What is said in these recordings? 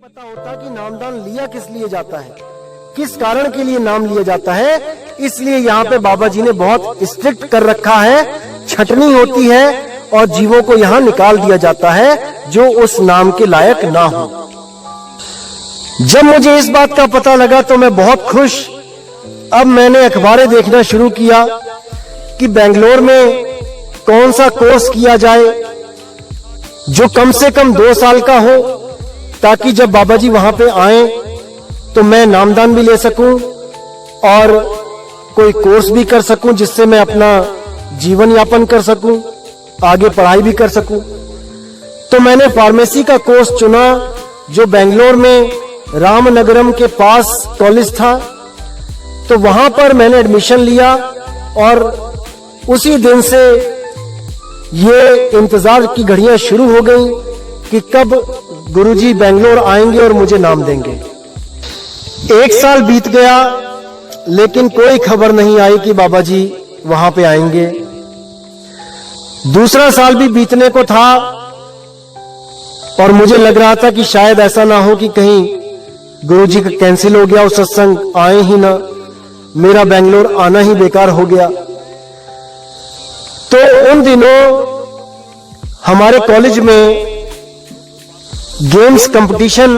पता होता कि नामदान लिया किस लिए जाता है, किस कारण के लिए नाम लिया जाता है। इसलिए यहाँ पे बाबा जी ने बहुत स्ट्रिक्ट कर रखा है, छटनी होती है और जीवों को यहाँ निकाल दिया जाता है जो उस नाम के लायक ना हो। जब मुझे इस बात का पता लगा तो मैं बहुत खुश। अब मैंने अखबारें देखना शुरू किया कि बेंगलोर में कौन सा कोर्स किया जाए जो कम से कम 2 साल का हो, ताकि जब बाबा जी वहां पे आए तो मैं नामदान भी ले सकूं और कोई कोर्स भी कर सकूं जिससे मैं अपना जीवन यापन कर सकूं, आगे पढ़ाई भी कर सकूं। तो मैंने फार्मेसी का कोर्स चुना जो बेंगलोर में रामनगरम के पास कॉलेज था। तो वहां पर मैंने एडमिशन लिया और उसी दिन से ये इंतजार की घड़ियां शुरू हो गई कि कब गुरुजी बेंगलोर आएंगे और मुझे नाम देंगे। 1 साल बीत गया लेकिन कोई खबर नहीं आई कि बाबा जी वहां पे आएंगे। दूसरा साल भी बीतने को था और मुझे लग रहा था कि शायद ऐसा ना हो कि कहीं गुरुजी का कैंसिल हो गया और सत्संग आए ही ना, मेरा बेंगलोर आना ही बेकार हो गया। तो उन दिनों हमारे कॉलेज में गेम्स कंपटीशन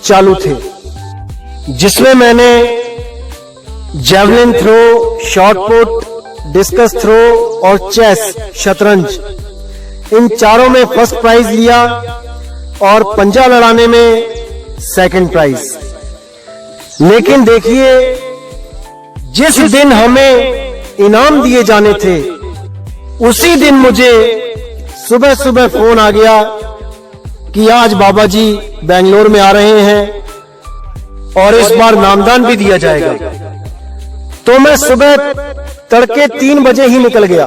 चालू थे जिसमें मैंने javelin throw, shot put, discus throw और चेस, शतरंज, इन चारों में फर्स्ट प्राइज लिया और पंजा लड़ाने में सेकंड प्राइज। लेकिन देखिए, जिस दिन हमें इनाम दिए जाने थे उसी दिन मुझे सुबह सुबह फोन आ गया कि आज बाबा जी बेंगलोर में आ रहे हैं और इस बार नामदान भी दिया जाएगा। तो मैं सुबह तड़के 3 बजे ही निकल गया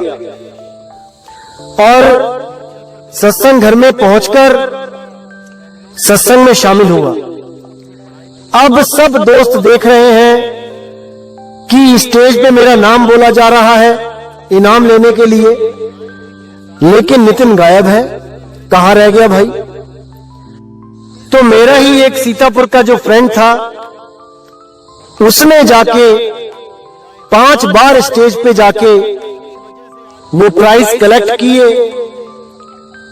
और सत्संग घर में पहुंचकर सत्संग में शामिल हुआ। अब सब दोस्त देख रहे हैं कि स्टेज पे मेरा नाम बोला जा रहा है इनाम लेने के लिए, लेकिन नितिन गायब है, कहां रह गया भाई। तो मेरा ही एक सीतापुर का जो फ्रेंड था उसने जाके 5 बार स्टेज पे जाके वो प्राइज कलेक्ट किए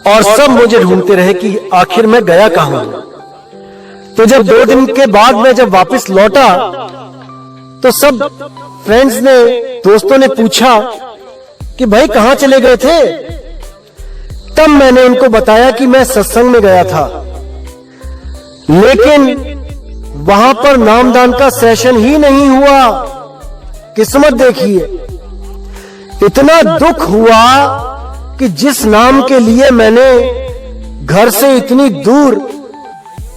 और सब मुझे ढूंढते रहे कि आखिर मैं गया कहां। तो जब 2 दिन के बाद मैं जब वापस लौटा तो सब फ्रेंड्स ने, दोस्तों ने पूछा कि भाई कहां चले गए थे। तब मैंने उनको बताया कि मैं सत्संग में गया था, लेकिन वहां पर नामदान का सेशन ही नहीं हुआ। किस्मत देखिए, इतना दुख हुआ कि जिस नाम के लिए मैंने घर से इतनी दूर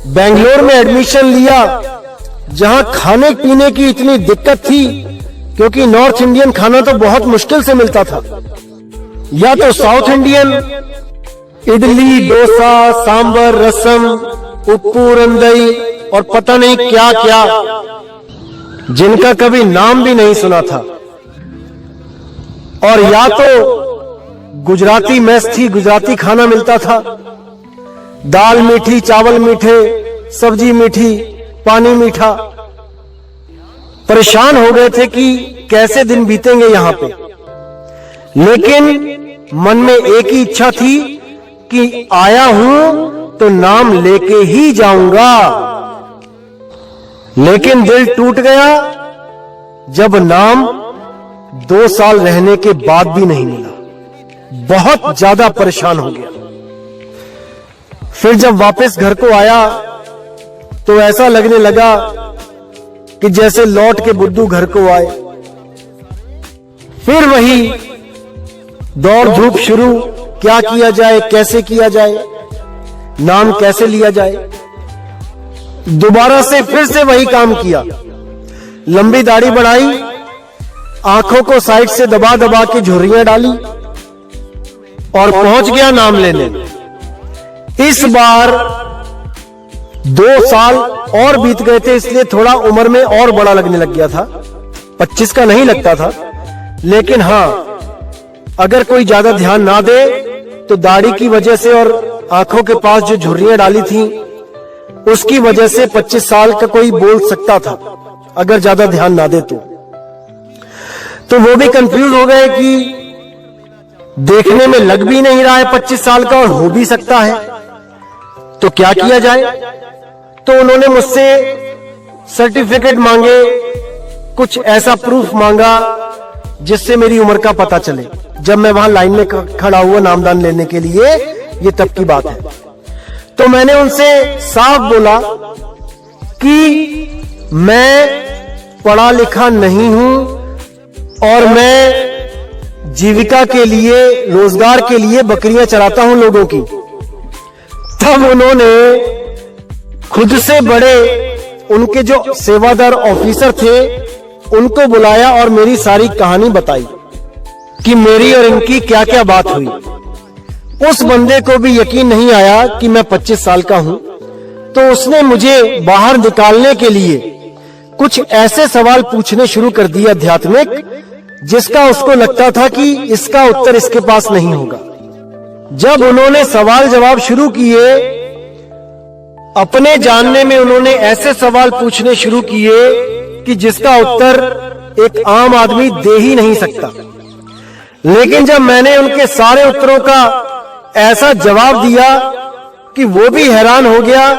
बेंगलोर में एडमिशन लिया, जहां खाने पीने की इतनी दिक्कत थी क्योंकि नॉर्थ इंडियन खाना तो बहुत मुश्किल से मिलता था, या तो साउथ इंडियन इडली, डोसा, सांबर, रसम, उप्पू, रंदई और पता नहीं क्या क्या, जिनका कभी नाम भी नहीं सुना था। और या तो गुजराती मेस थी, गुजराती खाना मिलता था, दाल मीठी, चावल मीठे, सब्जी मीठी, पानी मीठा। परेशान हो गए थे कि कैसे दिन बीतेंगे यहां पे। लेकिन मन में एक ही इच्छा थी कि आया हूं तो नाम लेके ही जाऊंगा। लेकिन दिल टूट गया जब नाम 2 साल रहने के बाद भी नहीं मिला। बहुत ज्यादा परेशान हो गया। फिर जब वापस घर को आया तो ऐसा लगने लगा कि जैसे लौट के बुद्धू घर को आए। फिर वही दौड़ धूप शुरू, क्या किया जाए, कैसे किया जाए, नाम कैसे लिया जाए। दोबारा से फिर से वही काम किया, लंबी दाढ़ी बढ़ाई, आंखों को साइड से दबा दबा के झुर्रियां डाली और पहुंच गया नाम लेने। इस बार 2 साल और बीत गए थे, इसलिए थोड़ा उम्र में और बड़ा लगने लग गया था। 25 का नहीं लगता था, लेकिन हां, अगर कोई ज्यादा ध्यान ना दे तो दाढ़ी की वजह से और आंखों के पास जो झुर्रियां डाली थी उसकी वजह से 25 साल का कोई बोल सकता था अगर ज्यादा ध्यान ना दे तो वो भी कंफ्यूज हो गए कि देखने में लग भी नहीं रहा है 25 साल का और हो भी सकता है, तो क्या किया जाए। तो उन्होंने मुझसे सर्टिफिकेट मांगे, कुछ ऐसा प्रूफ मांगा जिससे मेरी उम्र का पता चले। जब मैं वहां लाइन में खड़ा हुआ नामदान लेने के लिए, ये तब की बात है। तो मैंने उनसे साफ बोला कि मैं पढ़ा लिखा नहीं हूं और मैं जीविका के लिए, रोजगार के लिए बकरियां चराता हूं लोगों की। तब उन्होंने खुद से बड़े उनके जो सेवादार ऑफिसर थे उनको बुलाया और मेरी सारी कहानी बताई कि मेरी और इनकी क्या क्या बात हुई। उस बंदे को भी यकीन नहीं आया कि मैं 25 साल का हूं, तो उसने मुझे बाहर निकालने के लिए कुछ ऐसे सवाल पूछने शुरू कर दिए आध्यात्मिक, जिसका उसको लगता था कि इसका उत्तर इसके पास नहीं होगा। जब उन्होंने सवाल जवाब शुरू किए, अपने जानने में उन्होंने ऐसे सवाल पूछने शुरू किए कि जिसका उत्तर एक आम आदमी दे ही नहीं सकता। लेकिन जब मैंने उनके सारे उत्तरों का ऐसा जवाब दिया कि वो भी हैरान हो गया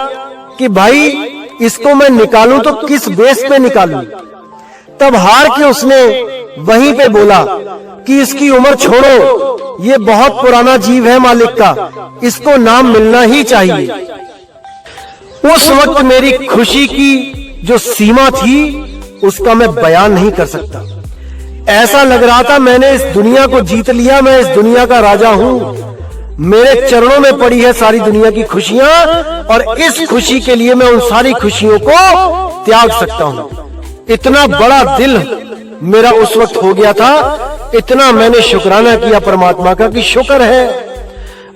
कि भाई इसको मैं निकालूं तो किस बेस पे निकालूं। तब हार के उसने वहीं पे बोला कि इसकी उम्र छोड़ो, ये बहुत पुराना जीव है मालिक का, इसको नाम मिलना ही चाहिए। उस वक्त मेरी खुशी की जो सीमा थी उसका मैं बयान नहीं कर सकता। ऐसा लग रहा था मैंने इस दुनिया को जीत लिया, मैं इस दुनिया का राजा हूं, मेरे चरणों में पड़ी है सारी दुनिया की खुशियां और इस खुशी के लिए मैं उन सारी खुशियों को त्याग सकता हूं। इतना बड़ा दिल मेरा उस वक्त हो गया था, इतना मैंने शुक्राना किया परमात्मा का कि शुक्र है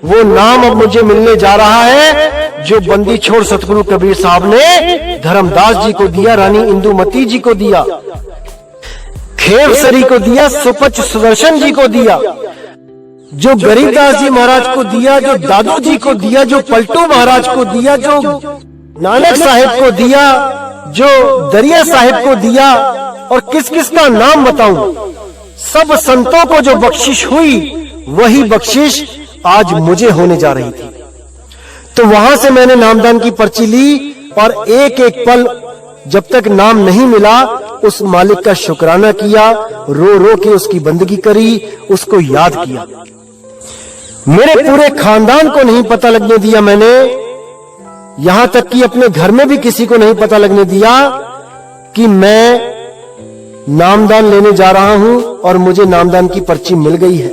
वो नाम अब मुझे मिलने जा रहा है जो बंदी छोड़ सतगुरु कबीर साहब ने धर्मदास जी को दिया, रानी इंदुमती जी को दिया, खेवसरी को दिया, सुपच सुदर्शन जी को दिया, जो गरीबदास जी महाराज को दिया, जो दादू जी को दिया, जो पलटू महाराज को दिया, जो नानक साहिब को दिया, जो दरिया साहिब को दिया, और किस किस का नाम बताऊं। सब संतों को जो बख्शिश हुई वही बख्शिश आज मुझे होने जा रही थी। तो वहां से मैंने नामदान की पर्ची ली और एक एक पल जब तक नाम नहीं मिला उस मालिक का शुक्राना किया, रो रो के उसकी बंदगी करी, उसको याद किया। मेरे पूरे खानदान को नहीं पता लगने दिया मैंने, यहां तक कि अपने घर में भी किसी को नहीं पता लगने दिया कि मैं नामदान लेने जा रहा हूं और मुझे नामदान की पर्ची मिल गई है।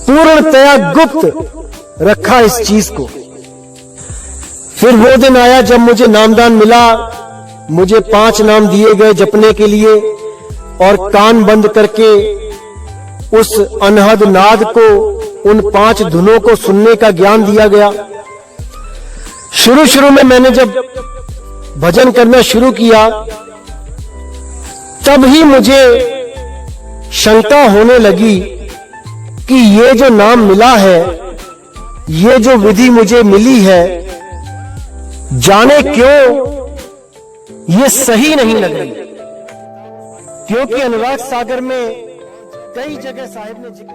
पूर्णतया गुप्त रखा इस चीज को। फिर वो दिन आया जब मुझे नामदान मिला, मुझे 5 नाम दिए गए जपने के लिए और कान बंद करके उस अनहद नाद को, उन 5 धुनों को सुनने का ज्ञान दिया गया। शुरू में मैंने जब भजन करना शुरू किया तब ही मुझे शंका होने लगी कि ये जो नाम मिला है, ये जो विधि मुझे मिली है, जाने क्यों ये सही नहीं लग रही। क्योंकि अनुराग सागर में कई जगह साहिब ने जिक्र